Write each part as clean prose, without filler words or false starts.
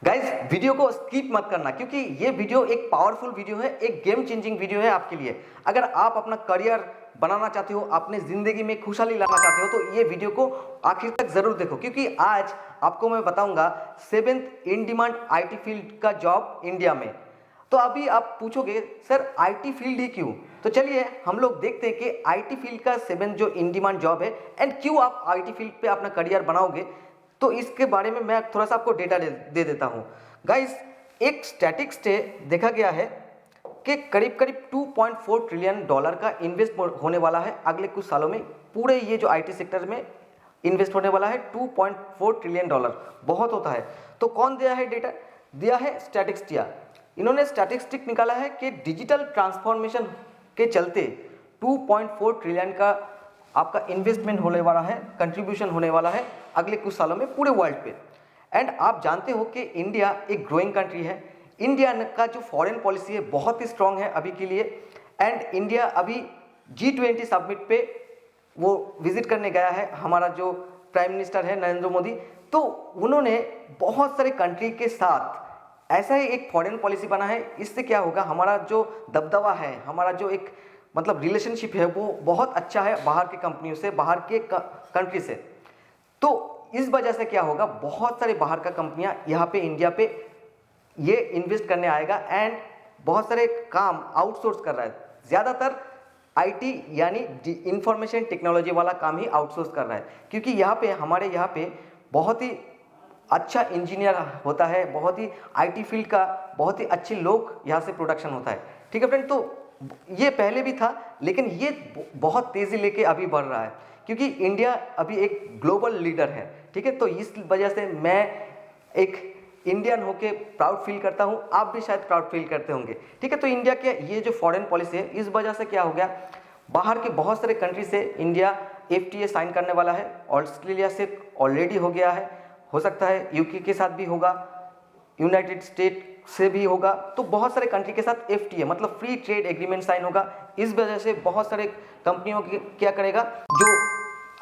Guys video को skip मत करना क्योंकि ये वीडियो एक पावरफुल वीडियो है, एक गेम चेंजिंग वीडियो है आपके लिए। अगर आप अपना करियर बनाना चाहते हो, अपने जिंदगी में खुशहाली लाना चाहते हो तो ये वीडियो को आखिर तक जरूर देखो क्योंकि आज आपको मैं बताऊंगा 7th in demand IT field का जॉब इंडिया में। तो अभी आप पूछोगे सर आईटी फील्ड ही क्यों, तो चलिए हम लोग देखते हैं कि आईटी फील्ड का 7th जो इन डिमांड जॉब है एंड क्यों आप आईटी फील्ड पे अपना करियर बनाओगे। तो इसके बारे में मैं थोड़ा सा आपको डेटा दे देता हूं। गाइस एक स्टैटिक्स से देखा गया है कि करीब करीब 2.4 ट्रिलियन डॉलर का इन्वेस्ट होने वाला है अगले कुछ सालों में। पूरे ये जो आईटी सेक्टर में इन्वेस्ट होने वाला है 2.4 ट्रिलियन डॉलर, बहुत होता है। तो कौन दिया है डेटा, दिया है स्टैटिस्टिया। इन्होंने स्टैटिस्टिक निकाला है कि डिजिटल ट्रांसफॉर्मेशन के चलते 2.4 ट्रिलियन का आपका इन्वेस्टमेंट होने वाला है, कंट्रीब्यूशन होने वाला है अगले कुछ सालों में पूरे वर्ल्ड पे। एंड आप जानते हो कि इंडिया एक ग्रोइंग कंट्री है। इंडिया का जो फॉरेन पॉलिसी है बहुत ही स्ट्रांग है अभी के लिए। एंड इंडिया अभी G20 समिट पे वो विजिट करने गया है, हमारा जो प्राइम मिनिस्टर है नरेंद्र मोदी। तो उन्होंने बहुत सारे कंट्री के साथ ऐसा ही एक फॉरेन पॉलिसी बना है। इससे क्या होगा, हमारा जो दबदबा है, हमारा जो एक मतलब रिलेशनशिप है वो बहुत अच्छा है बाहर की कंपनियों से, बाहर के कंट्री से। तो इस वजह से क्या होगा, बहुत सारे बाहर का कंपनियां यहाँ पे इंडिया पे ये इन्वेस्ट करने आएगा एंड बहुत सारे काम आउटसोर्स कर रहा है। ज़्यादातर आईटी यानी इंफॉर्मेशन टेक्नोलॉजी वाला काम ही आउटसोर्स कर रहा है क्योंकि यहाँ पे हमारे यहाँ पे बहुत ही अच्छा इंजीनियर होता है, बहुत ही आईटी फील्ड का बहुत ही अच्छे लोग यहाँ से प्रोडक्शन होता है। ठीक है फ्रेंड, तो ये पहले भी था लेकिन ये बहुत तेज़ी लेके अभी बढ़ रहा है क्योंकि इंडिया अभी एक ग्लोबल लीडर है। ठीक है, तो इस वजह से मैं एक इंडियन होके प्राउड फील करता हूँ, आप भी शायद प्राउड फील करते होंगे। ठीक है, तो इंडिया के ये जो फॉरेन पॉलिसी है इस वजह से क्या हो गया, बाहर के बहुत सारे कंट्री से इंडिया FTA साइन करने वाला है। ऑस्ट्रेलिया से ऑलरेडी हो गया है, हो सकता है यूके के साथ भी होगा, यूनाइटेड स्टेट से भी होगा। तो बहुत सारे कंट्री के साथ FTA मतलब फ्री ट्रेड एग्रीमेंट साइन होगा। इस वजह से बहुत सारे कंपनियों की क्या करेगा, जो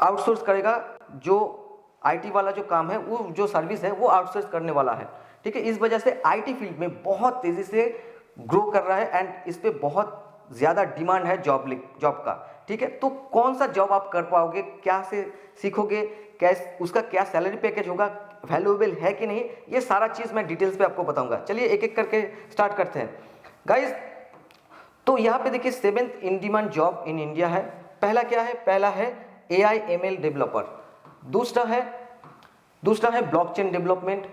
आउटसोर्स करेगा, जो आईटी वाला जो काम है, वो जो सर्विस है वो आउटसोर्स करने वाला है। ठीक है, इस वजह से आईटी फील्ड में बहुत तेज़ी से ग्रो कर रहा है एंड इस पर बहुत ज़्यादा डिमांड है जॉब का। ठीक है, तो कौन सा जॉब आप कर पाओगे, क्या से सीखोगे, कैसे उसका क्या सैलरी पैकेज होगा, वैल्यूएबल है कि नहीं, ये सारा चीज़ मैं डिटेल्स पे आपको बताऊंगा। चलिए एक एक करके स्टार्ट करते हैं गाइज। तो यहाँ पे देखिए 7th in demand job in India है। पहला क्या है, पहला है AI ML डेवलपर, दूसरा है ब्लॉकचेन डेवलपमेंट,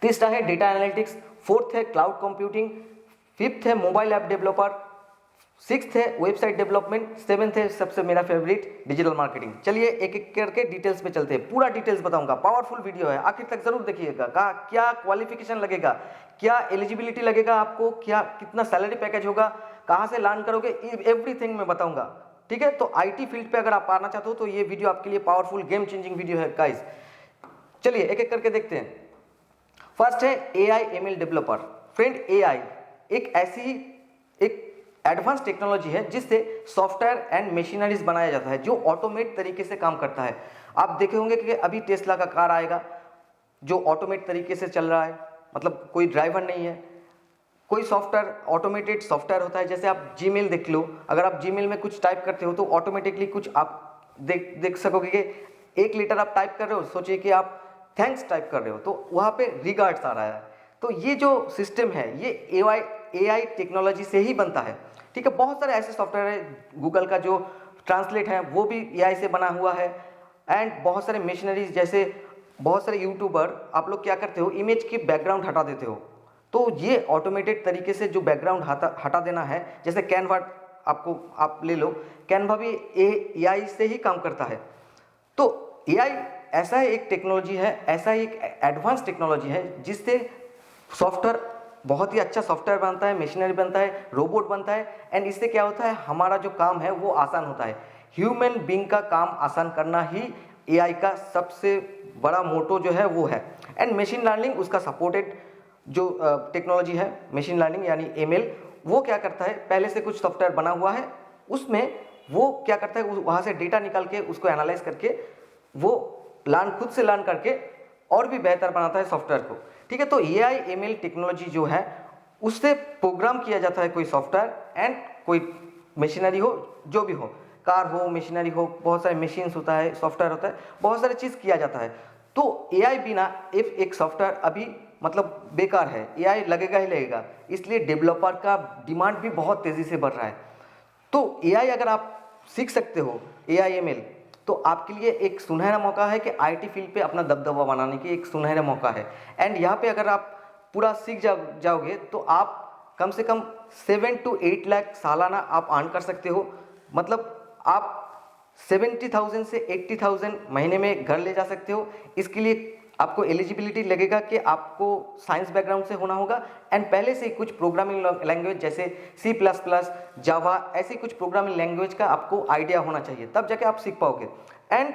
तीसरा है डेटा एनालिटिक्स, फोर्थ है क्लाउड कंप्यूटिंग, फिफ्थ है मोबाइल ऐप डेवलपर, सिक्स्थ है वेबसाइट डेवलपमेंट, सेवेंथ है सबसे मेरा फेवरेट डिजिटल मार्केटिंग। चलिए एक एक करके डिटेल्स पे चलते हैं, पूरा डिटेल्स बताऊंगा। पावरफुल वीडियो है, आखिर तक जरूर देखिएगा। क्या क्वालिफिकेशन लगेगा, क्या एलिजिबिलिटी लगेगा आपको, क्या कितना सैलरी पैकेज होगा, कहाँ से लर्न करोगे, एवरीथिंग मैं बताऊंगा। ठीक है, तो आईटी फील्ड पे अगर आप आना चाहते हो तो ये वीडियो आपके लिए पावरफुल गेम चेंजिंग वीडियो है गाइस। चलिए एक एक करके देखते हैं। फर्स्ट है AI ML developer. Friend AI एक ऐसी एक एडवांस टेक्नोलॉजी है जिससे सॉफ्टवेयर एंड मशीनरीज बनाया जाता है जो ऑटोमेट तरीके से काम करता है। आप देखे होंगे कि अभी टेस्ला का कार आएगा जो ऑटोमेट तरीके से चल रहा है, मतलब कोई ड्राइवर नहीं है, कोई सॉफ्टवेयर ऑटोमेटेड सॉफ्टवेयर होता है। जैसे आप जीमेल देख लो, अगर आप जीमेल में कुछ टाइप करते हो तो ऑटोमेटिकली कुछ आप देख सकोगे कि 1 लीटर आप टाइप कर रहे हो, सोचिए कि आप थैंक्स टाइप कर रहे हो तो वहाँ पे रिगार्ड्स आ रहा है। तो ये जो सिस्टम है ये AI टेक्नोलॉजी से ही बनता है। ठीक है, बहुत सारे ऐसे सॉफ्टवेयर है, गूगल का जो ट्रांसलेट है वो भी AI से बना हुआ है। एंड बहुत सारे मशीनरीज, जैसे बहुत सारे यूट्यूबर, आप लोग क्या करते हो, इमेज की बैकग्राउंड हटा देते हो, तो ये ऑटोमेटेड तरीके से जो बैकग्राउंड हटा देना है, जैसे कैनवा आप ले लो, कैनवा भी AI से ही काम करता है। तो AI ऐसा ही एक टेक्नोलॉजी है, ऐसा ही एक एडवांस टेक्नोलॉजी है जिससे सॉफ्टवेयर बहुत ही अच्छा सॉफ्टवेयर बनता है, मशीनरी बनता है, रोबोट बनता है। एंड इससे क्या होता है, हमारा जो काम है वो आसान होता है। ह्यूमन बीइंग का काम आसान करना ही AI का सबसे बड़ा मोटो जो है वो है। एंड मशीन लर्निंग उसका सपोर्टेड जो टेक्नोलॉजी है, मशीन लर्निंग यानी ML, वो क्या करता है, पहले से कुछ सॉफ्टवेयर बना हुआ है, उसमें वो क्या करता है, वहाँ से डेटा निकाल के उसको एनालाइज करके वो खुद से लर्न करके और भी बेहतर बनाता है सॉफ्टवेयर को। ठीक है। तो AI/ML टेक्नोलॉजी जो है उससे प्रोग्राम किया जाता है कोई सॉफ्टवेयर एंड कोई मशीनरी हो, जो भी हो, कार हो, मशीनरी हो, बहुत सारे मशीन्स होता है, सॉफ्टवेयर होता है, बहुत सारे चीज़ किया जाता है। तो AI बिना एक सॉफ्टवेयर अभी मतलब बेकार है, AI लगेगा ही लगेगा, इसलिए डेवलपर का डिमांड भी बहुत तेज़ी से बढ़ रहा है। तो AI अगर आप सीख सकते हो, AI/ML, तो आपके लिए एक सुनहरा मौका है कि IT फील्ड पे अपना दबदबा बनाने की एक सुनहरा मौका है। एंड यहाँ पे अगर आप पूरा सीख जाओगे तो आप कम से कम 7 to 8 लाख सालाना आप अर्न कर सकते हो। मतलब आप 70,000 से 80,000 महीने में घर ले जा सकते हो। इसके लिए आपको एलिजिबिलिटी लगेगा कि आपको साइंस बैकग्राउंड से होना होगा एंड पहले से ही कुछ प्रोग्रामिंग लैंग्वेज जैसे C++, जावा, ऐसी कुछ प्रोग्रामिंग लैंग्वेज का आपको आइडिया होना चाहिए, तब जाके आप सीख पाओगे। एंड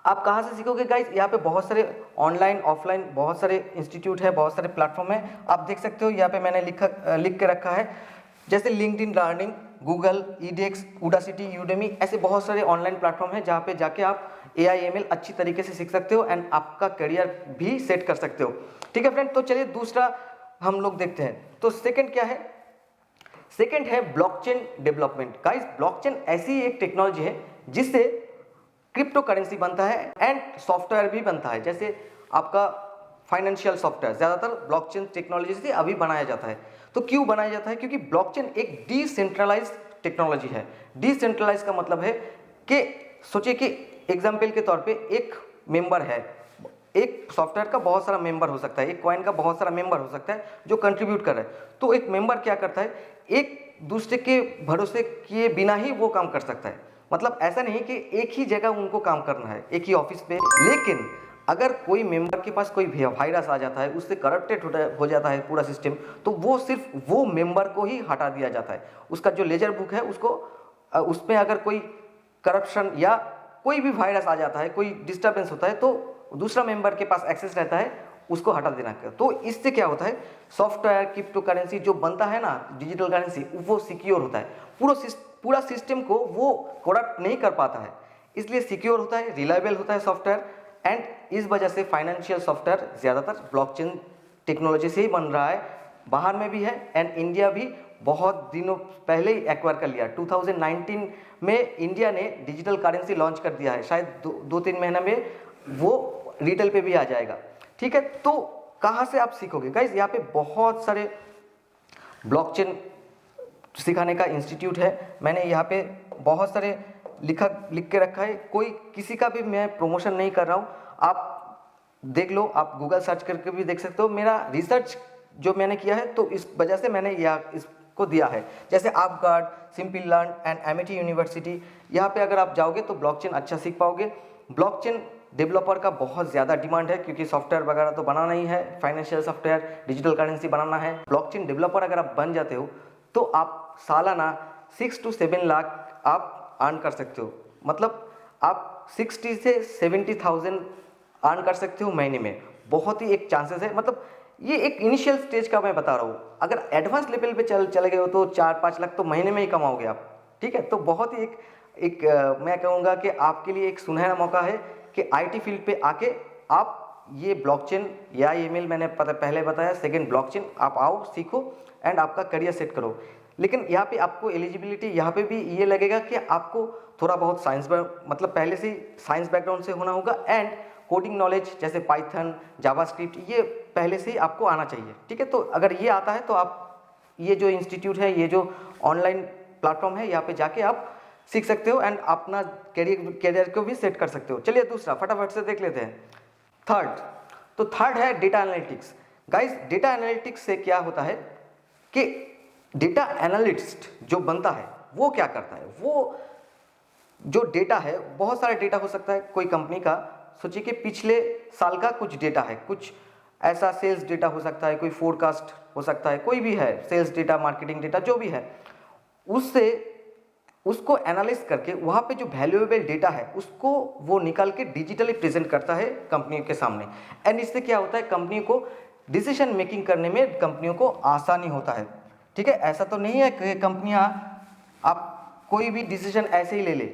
आप कहाँ से सीखोगे गाइज? यहाँ पे बहुत सारे ऑनलाइन ऑफलाइन बहुत सारे इंस्टीट्यूट है, बहुत सारे प्लेटफॉर्म है, आप देख सकते हो। यहाँ पे मैंने लिख के रखा है, जैसे LinkedIn Learning, Google, EDX, Udacity, Udemy, ऐसे बहुत सारे ऑनलाइन प्लेटफॉर्म है जहाँ पे जाके आप AI/ML अच्छी तरीके से सीख सकते हो एंड आपका करियर भी सेट कर सकते हो। ठीक है फ्रेंड, तो चलिए दूसरा हम लोग देखते हैं। तो सेकंड क्या है? सेकंड है ब्लॉकचेन डेवलपमेंट। गाइस, ब्लॉकचेन ऐसी एक टेक्नोलॉजी है जिससे क्रिप्टो करेंसी बनता है एंड सॉफ्टवेयर भी बनता है। जैसे आपका फाइनेंशियल सॉफ्टवेयर ज़्यादातर ब्लॉकचेन टेक्नोलॉजी से अभी बनाया जाता है। तो क्यों बनाया जाता है? क्योंकि ब्लॉकचेन एक डिसेंट्रलाइज्ड टेक्नोलॉजी है। डिसेंट्रलाइज का मतलब है कि सोचिए कि एग्जाम्पल के तौर पे एक मेंबर है, एक सॉफ्टवेयर का बहुत सारा मेंबर हो सकता है, एक कॉइन का बहुत सारा मेंबर हो सकता है जो कंट्रीब्यूट कर रहा है। तो एक मेंबर क्या करता है, एक दूसरे के भरोसे किए बिना ही वो काम कर सकता है। मतलब ऐसा नहीं कि एक ही जगह उनको काम करना है, एक ही ऑफिस पे। लेकिन अगर कोई मेंबर के पास कोई वायरस आ जाता है, उससे करप्टेड हो जाता है पूरा सिस्टम, तो वो सिर्फ वो मेंबर को ही हटा दिया जाता है। उसका जो लेजर बुक है उसको उसमें अगर कोई करप्शन या कोई भी वायरस आ जाता है, कोई डिस्टर्बेंस होता है, तो दूसरा मेंबर के पास एक्सेस रहता है, उसको हटा देना। तो इससे क्या होता है, सॉफ्टवेयर क्रिप्टो करेंसी जो बनता है ना, डिजिटल करेंसी, वो सिक्योर होता है। पूरा सिस्टम को वो करप्ट नहीं कर पाता है, इसलिए सिक्योर होता है, रिलायबल होता है सॉफ्टवेयर। एंड इस वजह से फाइनेंशियल सॉफ्टवेयर ज़्यादातर ब्लॉकचेन टेक्नोलॉजी से ही बन रहा है। बाहर में भी है एंड इंडिया भी बहुत दिनों पहले ही एक्वायर कर लिया। 2019 में इंडिया ने डिजिटल करेंसी लॉन्च कर दिया है, शायद 2-3 महीने में वो रिटेल पे भी आ जाएगा। ठीक है, तो कहाँ से आप सीखोगे गाइज? यहाँ पे बहुत सारे ब्लॉकचेन सिखाने का इंस्टीट्यूट है। मैंने यहाँ पे बहुत सारे लिख के रखा है, कोई किसी का भी मैं प्रमोशन नहीं कर रहा हूँ, आप देख लो, आप गूगल सर्च करके भी देख सकते हो। मेरा रिसर्च जो मैंने किया है, तो इस वजह से मैंने इसको दिया है। जैसे upGrad, Simplilearn and Amity University, यहाँ पे अगर आप जाओगे तो ब्लॉकचेन अच्छा सीख पाओगे। ब्लॉकचेन डेवलपर का बहुत ज़्यादा डिमांड है, क्योंकि सॉफ्टवेयर वगैरह तो बनाना ही है, फाइनेंशियल सॉफ्टवेयर, डिजिटल करेंसी बनाना है। ब्लॉकचेन डेवलपर अगर आप बन जाते हो तो आप सालाना 6 to 7 लाख आप अर्न कर सकते हो। मतलब आप 60 से 70,000 अर्न कर सकते हो महीने में। बहुत ही एक चांसेस है, मतलब ये एक इनिशियल स्टेज का मैं बता रहा हूँ। अगर एडवांस लेवल पे चले गए हो तो 4-5 लाख तो महीने में ही कमाओगे आप। ठीक है, तो बहुत ही एक मैं कहूँगा कि आपके लिए एक सुनहरा मौका है कि IT फील्ड पे आके आप ये ब्लॉकचेन या ईमेल मैंने पहले बताया, सेकंड ब्लॉकचेन, आप आओ, सीखो एंड आपका करियर सेट करो। लेकिन यहाँ पे आपको एलिजिबिलिटी यहाँ पे भी ये लगेगा कि आपको थोड़ा बहुत मतलब पहले से साइंस बैकग्राउंड से होना होगा एंड कोडिंग नॉलेज जैसे पाइथन, जावास्क्रिप्ट, ये पहले से ही आपको आना चाहिए। ठीक है, तो अगर ये आता है तो आप ये जो इंस्टीट्यूट है, ये जो ऑनलाइन प्लेटफॉर्म है, यहाँ पे जाके आप सीख सकते हो एंड अपना कैरियर को भी सेट कर सकते हो। चलिए दूसरा फटाफट से देख लेते हैं, थर्ड है data analytics. Guys, data analytics से क्या होता है कि डेटा एनालिस्ट जो बनता है वो क्या करता है, वो जो डेटा है, बहुत सारा डेटा हो सकता है कोई कंपनी का। सोचिए कि पिछले साल का कुछ डेटा है, कुछ ऐसा सेल्स डेटा हो सकता है, कोई फोरकास्ट हो सकता है, कोई भी है, सेल्स डेटा, मार्केटिंग डेटा, जो भी है, उसको एनालाइज करके वहाँ पे जो वैल्यूएबल डेटा है उसको वो निकाल के डिजिटली प्रेजेंट करता है कंपनी के सामने। एंड इससे क्या होता है, कंपनी को डिसीजन मेकिंग करने में कंपनियों को आसानी होता है। ठीक है, ऐसा तो नहीं है कि कंपनियां आप कोई भी डिसीजन ऐसे ही ले ले,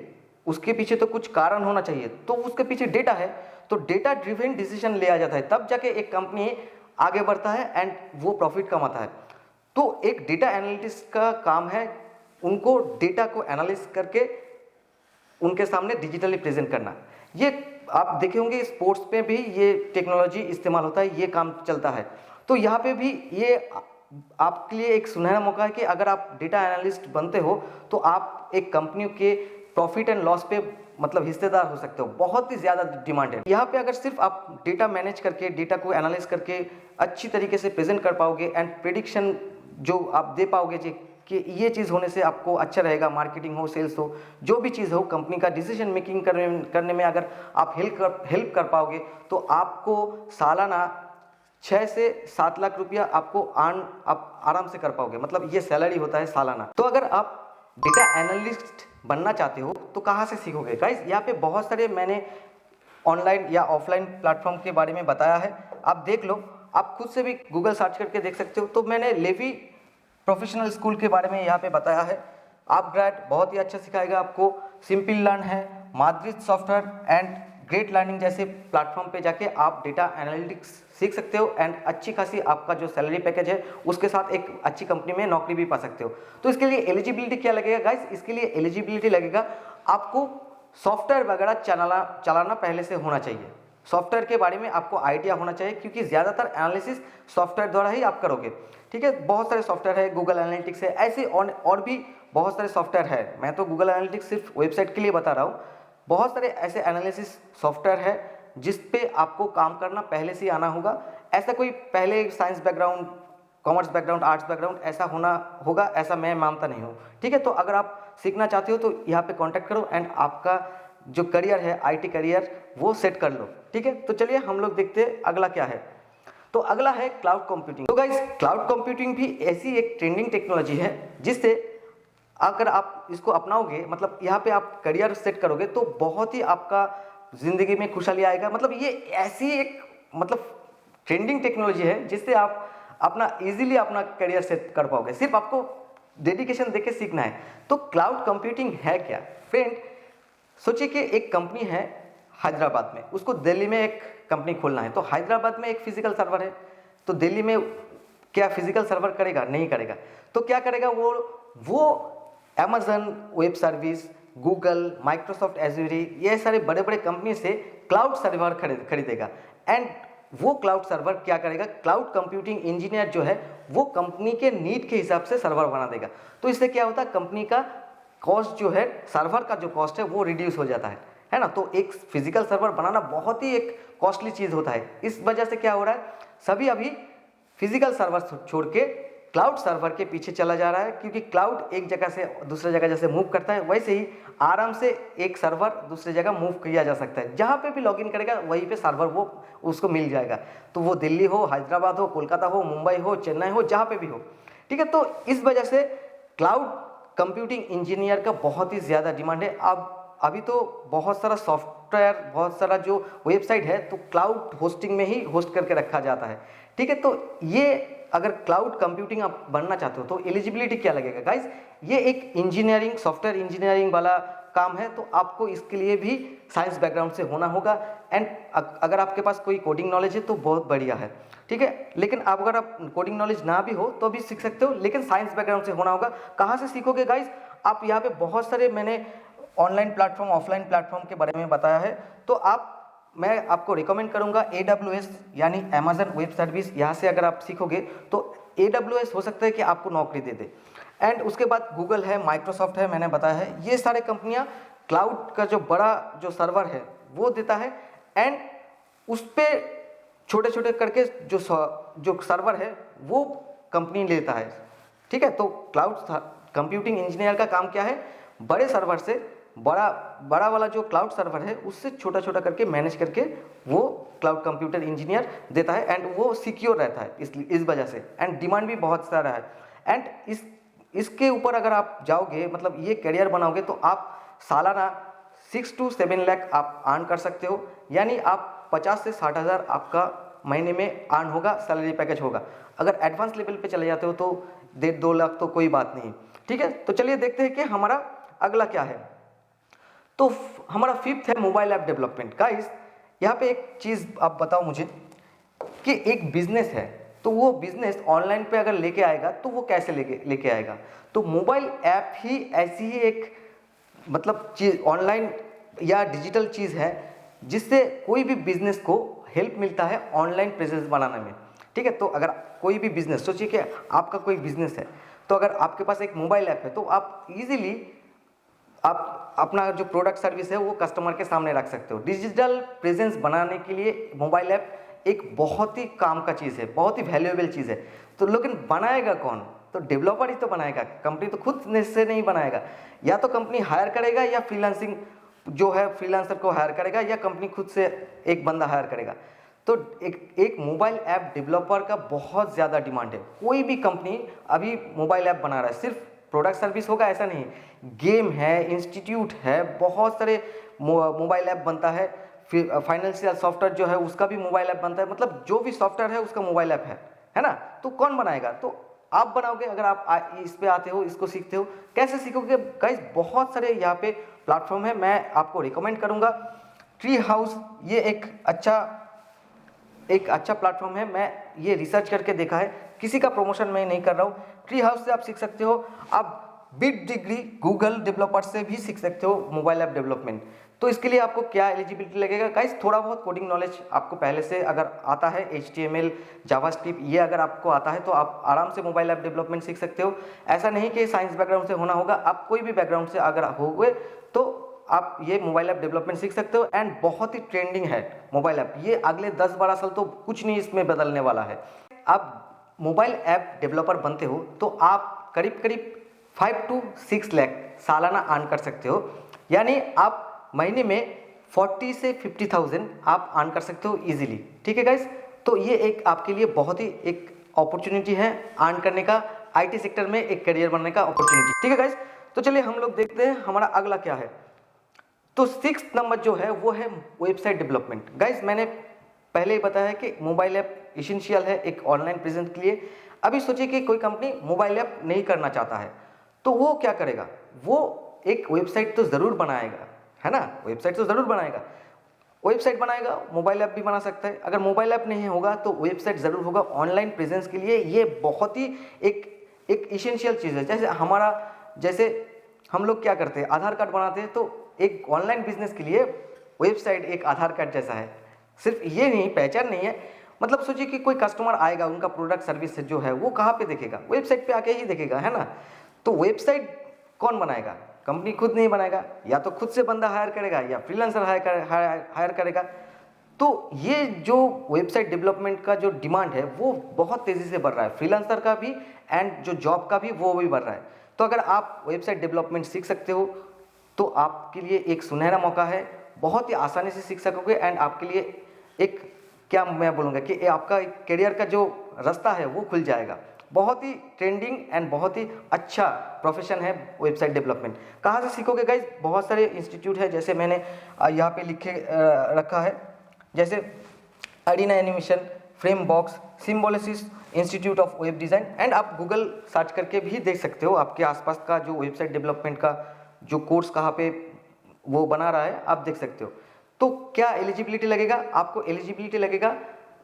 उसके पीछे तो कुछ कारण होना चाहिए। तो उसके पीछे डेटा है, तो डेटा ड्रिवन डिसीजन लिया जाता है, तब जाके एक कंपनी आगे बढ़ता है एंड वो प्रॉफिट कमाता है। तो एक डेटा एनालिटिस्ट का काम है उनको डेटा को एनालिसिस करके उनके सामने डिजिटली प्रेजेंट करना। ये आप देखे होंगे स्पोर्ट्स पे भी ये टेक्नोलॉजी इस्तेमाल होता है, ये काम चलता है। तो यहाँ पे भी ये आपके लिए एक सुनहरा मौका है कि अगर आप डेटा एनालिस्ट बनते हो तो आप एक कंपनी के प्रॉफिट एंड लॉस पे मतलब हिस्सेदार हो सकते हो। बहुत ही ज़्यादा डिमांड है यहाँ पे। अगर सिर्फ आप डेटा मैनेज करके डेटा को एनालाइज करके अच्छी तरीके से प्रेजेंट कर पाओगे एंड प्रेडिक्शन जो आप दे पाओगे कि ये चीज़ होने से आपको अच्छा रहेगा, मार्केटिंग हो, सेल्स हो, जो भी चीज़ हो, कंपनी का डिसीजन मेकिंग करने में अगर आप हेल्प कर पाओगे तो आपको सालाना 6 से 7 लाख रुपया आपको आप आराम से कर पाओगे। मतलब ये सैलरी होता है सालाना। तो अगर आप डेटा एनालिस्ट बनना चाहते हो तो कहाँ से सीखोगे गाइस? यहाँ पे बहुत सारे मैंने ऑनलाइन या ऑफलाइन प्लेटफॉर्म के बारे में बताया है, आप देख लो, आप खुद से भी गूगल सर्च करके देख सकते हो। तो मैंने लेवी प्रोफेशनल स्कूल के बारे में यहाँ पे बताया है। आप ग्रेड बहुत ही अच्छा सिखाएगा आपको। सिंपल लर्न है, Madri's software and great learning जैसे प्लेटफॉर्म पे जाके आप डेटा एनालिटिक्स सीख सकते हो एंड अच्छी खासी आपका जो सैलरी पैकेज है उसके साथ एक अच्छी कंपनी में नौकरी भी पा सकते हो। तो इसके लिए एलिजिबिलिटी क्या लगेगा गाइस? इसके लिए एलिजिबिलिटी लगेगा आपको सॉफ्टवेयर वगैरह चलाना पहले से होना चाहिए। सॉफ्टवेयर के बारे में आपको आइडिया होना चाहिए क्योंकि ज़्यादातर एनालिसिस सॉफ्टवेयर द्वारा ही आप करोगे। ठीक है, बहुत सारे सॉफ्टवेयर है, गूगल एनालिटिक्स है, ऐसे और भी बहुत सारे सॉफ्टवेयर है। मैं तो गूगल एनालिटिक्स सिर्फ वेबसाइट के लिए बता रहा हूँ। बहुत सारे ऐसे एनालिसिस सॉफ्टवेयर है जिस पे आपको काम करना पहले से आना होगा। ऐसा कोई पहले science background, commerce background, arts background ऐसा होना होगा, ऐसा मैं मानता नहीं हूँ। ठीक है, तो अगर आप सीखना चाहते हो तो यहाँ पे कांटेक्ट करो एंड आपका जो करियर है, आईटी करियर, वो सेट कर लो। ठीक है, तो चलिए हम लोग देखते हैं अगला क्या है। तो अगला है क्लाउड कंप्यूटिंग। तो गाइस, क्लाउड कंप्यूटिंग भी ऐसी एक ट्रेंडिंग टेक्नोलॉजी है जिससे अगर आप इसको अपनाओगे, मतलब यहाँ पे आप करियर सेट करोगे तो बहुत ही आपका जिंदगी में खुशहाली आएगा। मतलब ये ऐसी एक मतलब ट्रेंडिंग टेक्नोलॉजी है जिससे आप अपना इजीली अपना करियर सेट कर पाओगे। सिर्फ आपको डेडिकेशन देके सीखना है। तो क्लाउड कंप्यूटिंग है क्या फ्रेंड? सोचिए कि एक कंपनी है हैदराबाद में, उसको दिल्ली में एक कंपनी खोलना है। तो हैदराबाद में एक फिजिकल सर्वर है, तो दिल्ली में क्या फिजिकल सर्वर करेगा? नहीं करेगा। तो क्या करेगा वो Amazon web service, Google, Microsoft azure, ये सारे बड़े बड़े कंपनी से क्लाउड सर्वर खरीदेगा एंड वो क्लाउड सर्वर क्या करेगा? क्लाउड कंप्यूटिंग इंजीनियर जो है वो कंपनी के नीड के हिसाब से सर्वर बना देगा। तो इससे क्या होता है? कंपनी का कॉस्ट जो है, सर्वर का जो कॉस्ट है वो रिड्यूस हो जाता है ना। तो एक फिजिकल सर्वर बनाना बहुत ही एक कॉस्टली चीज़ होता है। इस वजह से क्या हो रहा है, सभी अभी फिजिकल सर्वर छोड़ के क्लाउड सर्वर के पीछे चला जा रहा है, क्योंकि क्लाउड एक जगह से दूसरे जगह जैसे मूव करता है वैसे ही आराम से एक सर्वर दूसरी जगह मूव किया जा सकता है। जहाँ पे भी लॉगिन करेगा वहीं पे सर्वर वो उसको मिल जाएगा। तो वो दिल्ली हो, हैदराबाद हो, कोलकाता हो, मुंबई हो, चेन्नई हो, जहाँ पे भी हो। ठीक है, तो इस वजह से क्लाउड कंप्यूटिंग इंजीनियर का बहुत ही ज़्यादा डिमांड है। अब अभी तो बहुत सारा सॉफ्टवेयर, बहुत सारा जो वेबसाइट है तो क्लाउड होस्टिंग में ही होस्ट करके रखा जाता है। ठीक है, तो ये अगर क्लाउड कंप्यूटिंग आप बनना चाहते हो तो एलिजिबिलिटी क्या लगेगा गाइस? ये एक इंजीनियरिंग, सॉफ्टवेयर इंजीनियरिंग वाला काम है। तो आपको इसके लिए भी साइंस बैकग्राउंड से होना होगा एंड अगर आपके पास कोई कोडिंग नॉलेज है तो बहुत बढ़िया है। ठीक है, लेकिन अगर आप कोडिंग नॉलेज ना भी हो तो भी सीख सकते हो, लेकिन साइंस बैकग्राउंड से होना होगा। कहाँ से सीखोगे गाइस? आप यहाँ पे बहुत सारे मैंने ऑनलाइन प्लेटफॉर्म, ऑफलाइन प्लेटफॉर्म के बारे में बताया है। तो मैं आपको रिकमेंड करूंगा AWS यानी अमेजन वेब सर्विस। यहाँ से अगर आप सीखोगे तो AWS हो सकता है कि आपको नौकरी दे दे। एंड उसके बाद गूगल है, माइक्रोसॉफ्ट है, मैंने बताया है, ये सारे कंपनियां क्लाउड का जो बड़ा जो सर्वर है वो देता है एंड उस पर छोटे छोटे करके जो सर्वर है वो कंपनी लेता है। ठीक है, तो क्लाउड कंप्यूटिंग इंजीनियर का काम क्या है? बड़े सर्वर से बड़ा वाला जो क्लाउड सर्वर है उससे छोटा छोटा करके मैनेज करके वो क्लाउड कंप्यूटर इंजीनियर देता है एंड वो सिक्योर रहता है इस वजह से। एंड डिमांड भी बहुत सारा है एंड इसके ऊपर अगर आप जाओगे, मतलब ये करियर बनाओगे, तो आप सालाना 6 to 7 लाख आप अर्न कर सकते हो। यानी आप 50 से 60 हज़ार आपका महीने में अर्न होगा, सैलरी पैकेज होगा। अगर एडवांस लेवल पे चले जाते हो तो 1.5-2 लाख तो कोई बात नहीं। ठीक है, तो चलिए देखते हैं कि हमारा अगला क्या है। तो हमारा 5th है मोबाइल ऐप डेवलपमेंट। गाइस, यहाँ पे एक चीज़ आप बताओ मुझे, कि एक बिजनेस है, तो वो बिजनेस ऑनलाइन पे अगर लेके आएगा तो वो कैसे लेके आएगा। तो मोबाइल ऐप ही ऐसी ही एक मतलब चीज ऑनलाइन या डिजिटल चीज़ है जिससे कोई भी बिजनेस को हेल्प मिलता है ऑनलाइन प्रेजेंस बनाने में। ठीक है, तो अगर कोई भी बिजनेस, सोचिए कि आपका कोई बिजनेस है, तो अगर आपके पास एक मोबाइल ऐप है तो आप इजीली आप अपना जो प्रोडक्ट सर्विस है वो कस्टमर के सामने रख सकते हो। डिजिटल प्रेजेंस बनाने के लिए मोबाइल ऐप एक बहुत ही काम का चीज़ है, बहुत ही वैल्यूएबल चीज़ है। तो लेकिन बनाएगा कौन? तो डेवलपर ही तो बनाएगा, कंपनी तो खुद से नहीं बनाएगा। या तो कंपनी हायर करेगा या फ्रीलांसिंग जो है फ्रीलांसर को हायर करेगा, या कंपनी खुद से एक बंदा हायर करेगा। तो एक मोबाइल ऐप डेवलपर का बहुत ज़्यादा डिमांड है। कोई भी कंपनी अभी मोबाइल ऐप बना रहा है, सिर्फ प्रोडक्ट सर्विस होगा ऐसा नहीं, गेम है, इंस्टीट्यूट है, बहुत सारे मोबाइल ऐप बनता है। फिर फाइनेंशियल सॉफ्टवेयर जो है उसका भी मोबाइल ऐप बनता है, मतलब जो भी सॉफ्टवेयर है उसका मोबाइल ऐप है ना। तो कौन बनाएगा? तो आप बनाओगे। अगर आप इस पे आते हो, इसको सीखते हो, कैसे सीखोगे गाइस? बहुत सारे यहाँ पे प्लेटफॉर्म है, मैं आपको रिकमेंड करूँगा। ट्री हाउस ये एक अच्छा प्लेटफॉर्म है, मैं ये रिसर्च करके देखा है, किसी का प्रमोशन मैं नहीं कर रहा हूँ। ट्री हाउस से आप सीख सकते हो। आप बिट डिग्री गूगल डेवलपर से भी सीख सकते हो मोबाइल ऐप डेवलपमेंट। तो इसके लिए आपको क्या एलिजिबिलिटी लगेगा गाइस? थोड़ा बहुत कोडिंग नॉलेज आपको पहले से अगर आता है, HTML जावास्क्रिप्ट ये अगर आपको आता है तो आप आराम से मोबाइल ऐप डेवलपमेंट सीख सकते हो। ऐसा नहीं कि साइंस बैकग्राउंड से होना होगा, आप कोई भी बैकग्राउंड से अगर होगे तो आप ये मोबाइल ऐप डेवलपमेंट सीख सकते हो। एंड बहुत ही ट्रेंडिंग है मोबाइल ऐप, ये अगले 10-12 साल तो कुछ नहीं इसमें बदलने वाला है। आप मोबाइल ऐप डेवलपर बनते हो तो आप करीब 5 to 6 लाख सालाना अर्न कर सकते हो, यानी आप महीने में 40 से 50,000 आप अर्न कर सकते हो इजीली। ठीक है गाइस, तो ये एक आपके लिए बहुत ही एक अपॉर्चुनिटी है अर्न करने का, IT सेक्टर में एक करियर बनने का अपॉर्चुनिटी। ठीक है गाइस, तो चलिए हम लोग देखते हैं हमारा अगला क्या है। तो 6th नंबर जो है वो है वेबसाइट डेवलपमेंट। गाइस मैंने पहले ही बताया है कि मोबाइल ऐप इसेंशियल है एक ऑनलाइन प्रेजेंस के लिए। अभी सोचिए कि कोई कंपनी मोबाइल ऐप नहीं करना चाहता है, तो वो क्या करेगा? वो एक वेबसाइट तो ज़रूर बनाएगा, है ना, वेबसाइट तो ज़रूर बनाएगा। वेबसाइट बनाएगा, मोबाइल ऐप भी बना सकता है। अगर मोबाइल ऐप नहीं होगा तो वेबसाइट ज़रूर होगा। ऑनलाइन प्रेजेंस के लिए ये बहुत ही एक इसेंशियल चीज़ है। जैसे हम लोग क्या करते हैं, आधार कार्ड बनाते हैं, तो एक ऑनलाइन बिजनेस के लिए वेबसाइट एक आधार कार्ड जैसा है। सिर्फ ये नहीं, पहचान नहीं है, मतलब सोचिए कि कोई कस्टमर आएगा, उनका प्रोडक्ट सर्विस जो है वो कहाँ पे देखेगा? वेबसाइट पे आके ही देखेगा, है ना। तो वेबसाइट कौन बनाएगा? कंपनी खुद नहीं बनाएगा, या तो खुद से बंदा हायर करेगा या फ्रीलांसर हायर करेगा। तो ये जो वेबसाइट डेवलपमेंट का जो डिमांड है वो बहुत तेज़ी से बढ़ रहा है, फ्रीलांसर का भी एंड जो जॉब का भी वो भी बढ़ रहा है। तो अगर आप वेबसाइट डेवलपमेंट सीख सकते हो तो आपके लिए एक सुनहरा मौका है, बहुत ही आसानी से सीख सकोगे। एंड आपके लिए एक क्या मैं बोलूँगा कि आपका करियर का जो रास्ता है वो खुल जाएगा। बहुत ही ट्रेंडिंग एंड बहुत ही अच्छा प्रोफेशन है वेबसाइट डेवलपमेंट। कहाँ से सीखोगे गाइज? बहुत सारे इंस्टीट्यूट है, जैसे मैंने यहाँ पे लिखे रखा है, जैसे Arena Animation, Frameboxx, Symbiosis, Institute of Web Design. And आप गूगल सर्च करके भी देख सकते हो आपके आसपास का जो वेबसाइट डेवलपमेंट का जो कोर्स कहाँ पे वो बना रहा है, आप देख सकते हो। तो क्या एलिजिबिलिटी लगेगा? आपको एलिजिबिलिटी लगेगा,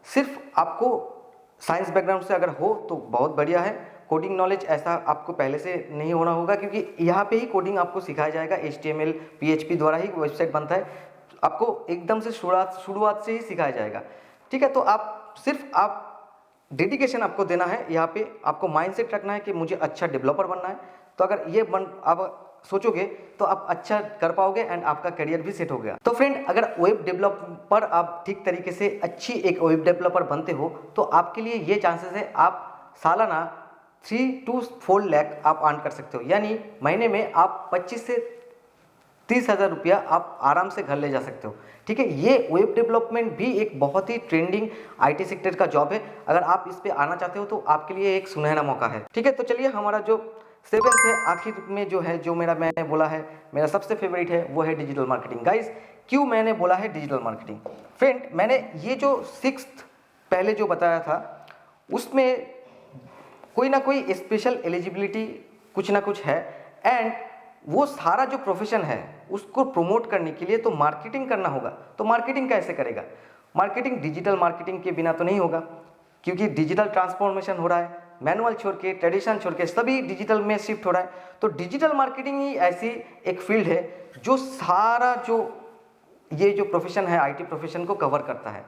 सिर्फ आपको साइंस बैकग्राउंड से अगर हो तो बहुत बढ़िया है। कोडिंग नॉलेज ऐसा आपको पहले से नहीं होना होगा, क्योंकि यहाँ पे ही कोडिंग आपको सिखाया जाएगा। HTML PHP द्वारा ही वेबसाइट बनता है, आपको एकदम से शुरुआत से ही सिखाया जाएगा। ठीक है, तो आप डेडिकेशन आपको देना है, यहाँ पे आपको माइंडसेट रखना है कि मुझे अच्छा डेवलपर बनना है। तो अगर ये आप सोचोगे तो आप अच्छा कर पाओगे एंड आपका करियर भी सेट हो गया। तो फ्रेंड, अगर वेब डेवलपर आप ठीक तरीके से अच्छी एक वेब डेवलपर बनते हो तो आपके लिए ये चांसेस है, आप सालाना 3 to 4 लाख आप अर्न कर सकते हो, यानी महीने में आप 25 से 30,000 रुपया आप आराम से घर ले जा सकते हो। ठीक है, ये वेब डेवलपमेंट भी एक बहुत ही ट्रेंडिंग IT सेक्टर का जॉब है। अगर आप इस पे आना चाहते हो तो आपके लिए एक सुनहरा मौका है। ठीक है, तो चलिए हमारा जो 7th है, आखिर में जो है, जो मैंने बोला है मेरा सबसे फेवरेट है, वो है डिजिटल मार्केटिंग। गाइज क्यों मैंने बोला है डिजिटल मार्केटिंग? फ्रेंड, मैंने ये जो 6th पहले जो बताया था उसमें कोई ना कोई स्पेशल एलिजिबिलिटी कुछ ना कुछ है। एंड वो सारा जो प्रोफेशन है उसको प्रमोट करने के लिए तो मार्केटिंग करना होगा। तो मार्केटिंग कैसे करेगा? मार्केटिंग डिजिटल मार्केटिंग के बिना तो नहीं होगा, क्योंकि डिजिटल ट्रांसफॉर्मेशन हो रहा है, मैनुअल छोड़ के, ट्रेडिशनल छोड़ के सभी डिजिटल में शिफ्ट हो रहा है। तो डिजिटल मार्केटिंग ही ऐसी एक फील्ड है जो सारा जो ये जो प्रोफेशन है आईटी प्रोफेशन को कवर करता है।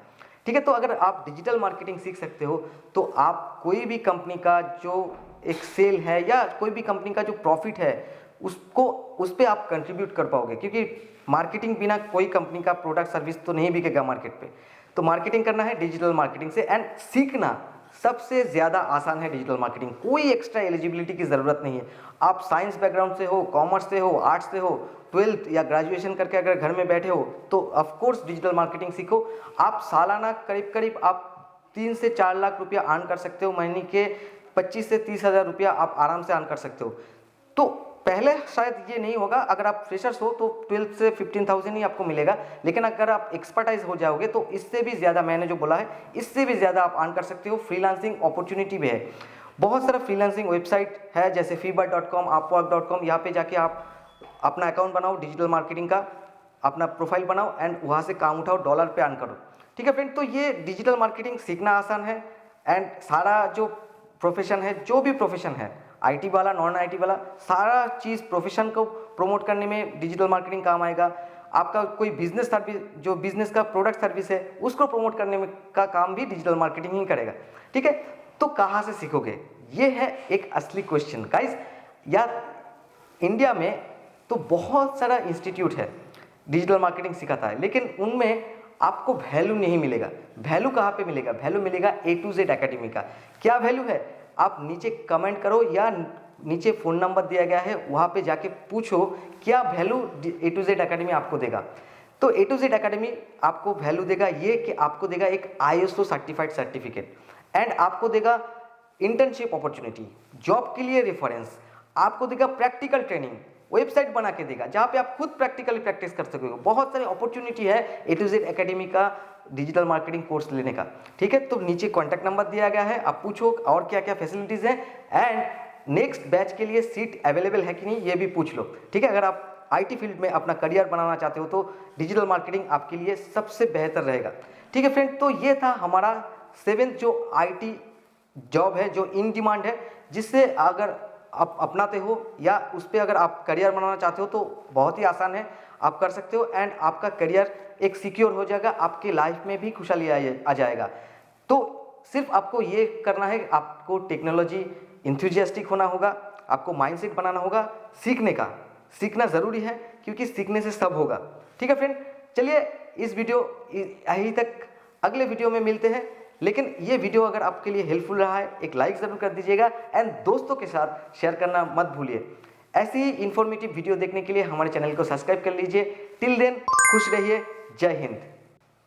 ठीक है, तो अगर आप डिजिटल मार्केटिंग सीख सकते हो तो आप कोई भी कंपनी का जो एक सेल है या कोई भी कंपनी का जो प्रॉफिट है उसको उस पर आप कंट्रीब्यूट कर पाओगे, क्योंकि मार्केटिंग बिना कोई कंपनी का प्रोडक्ट सर्विस तो नहीं बिकेगा मार्केट पे। तो मार्केटिंग करना है डिजिटल मार्केटिंग से, एंड सीखना सबसे ज़्यादा आसान है डिजिटल मार्केटिंग। कोई एक्स्ट्रा एलिजिबिलिटी की ज़रूरत नहीं है। आप साइंस बैकग्राउंड से हो, कॉमर्स से हो, आर्ट्स से हो, 12th या ग्रेजुएशन करके अगर घर में बैठे हो तो ऑफकोर्स डिजिटल मार्केटिंग सीखो। आप सालाना करीब करीब आप 3 से 4 लाख रुपया अर्न कर सकते हो, महीने के 25 से 30 हज़ार रुपया आप आराम से अर्न कर सकते हो। तो पहले शायद ये नहीं होगा, अगर आप फ्रेशर्स हो तो 12 से 15,000 ही आपको मिलेगा, लेकिन अगर आप एक्सपर्टाइज हो जाओगे तो इससे भी ज़्यादा, मैंने जो बोला है इससे भी ज़्यादा आप अर्न कर सकते हो। फ्रीलांसिंग अपॉर्चुनिटी भी है, बहुत सारा फ्रीलांसिंग वेबसाइट है जैसे fiverr.com, upwork.com। यहाँ पे जाके आप अपना अकाउंट बनाओ, डिजिटल मार्केटिंग का अपना प्रोफाइल बनाओ एंड वहाँ से काम उठाओ, डॉलर पे अर्न करो। ठीक है फ्रेंड, तो ये डिजिटल मार्केटिंग सीखना आसान है, एंड सारा जो प्रोफेशन है, जो भी प्रोफेशन है, आईटी वाला, नॉन आईटी वाला, सारा चीज़ प्रोफेशन को प्रमोट करने में डिजिटल मार्केटिंग काम आएगा। आपका कोई बिजनेस सर्विस, जो बिजनेस का प्रोडक्ट सर्विस है उसको प्रमोट करने में का काम भी डिजिटल मार्केटिंग ही करेगा। ठीक है, तो कहाँ से सीखोगे, ये है एक असली क्वेश्चन गाइस। यार इंडिया में तो बहुत सारा इंस्टीट्यूट है डिजिटल मार्केटिंग सिखाता है, लेकिन उनमें आपको वैल्यू नहीं मिलेगा। वैल्यू कहाँ पे मिलेगा? वैल्यू मिलेगा A to Z एकेडमी का। क्या वैल्यू है? आप नीचे कमेंट करो या नीचे फ़ोन नंबर दिया गया है वहाँ पे जाके पूछो क्या value A to Z academy आपको देगा। तो A to Z एकेडमी आपको वैल्यू देगा ये कि आपको देगा एक ISO सर्टिफाइड सर्टिफिकेट, एंड आपको देगा इंटर्नशिप अपॉर्चुनिटी, जॉब के लिए रेफरेंस, आपको देगा प्रैक्टिकल ट्रेनिंग, वेबसाइट बना के देगा जहाँ पे आप खुद प्रैक्टिकली प्रैक्टिस कर सकोगे। बहुत सारी अपॉर्चुनिटी है A to Z एकेडमी का डिजिटल मार्केटिंग कोर्स लेने का। ठीक है, तो नीचे कॉन्टैक्ट नंबर दिया गया है, आप पूछो और क्या क्या फैसिलिटीज़ हैं, एंड नेक्स्ट बैच के लिए सीट अवेलेबल है कि नहीं ये भी पूछ लो। ठीक है, अगर आप आईटी फील्ड में अपना करियर बनाना चाहते हो तो डिजिटल मार्केटिंग आपके लिए सबसे बेहतर रहेगा। ठीक है फ्रेंड, तो ये था हमारा 7th जो आईटी जॉब है जो इन डिमांड है, जिससे अगर आप अपनाते हो या उस पर अगर आप करियर बनाना चाहते हो तो बहुत ही आसान है, आप कर सकते हो, एंड आपका करियर एक सिक्योर हो जाएगा, आपके लाइफ में भी खुशहाली आ जाएगा। तो सिर्फ आपको ये करना है, आपको टेक्नोलॉजी इंथुजियास्टिक होना होगा, आपको माइंडसेट बनाना होगा, सीखना ज़रूरी है, क्योंकि सीखने से सब होगा। ठीक है फ्रेंड, चलिए इस वीडियो यहीं तक, अगले वीडियो में मिलते हैं। लेकिन ये वीडियो अगर आपके लिए हेल्पफुल रहा है एक लाइक ज़रूर कर दीजिएगा, एंड दोस्तों के साथ शेयर करना मत भूलिए। ऐसी ही इन्फॉर्मेटिव वीडियो देखने के लिए हमारे चैनल को सब्सक्राइब कर लीजिए। टिल देन खुश रहिए, जय हिंद।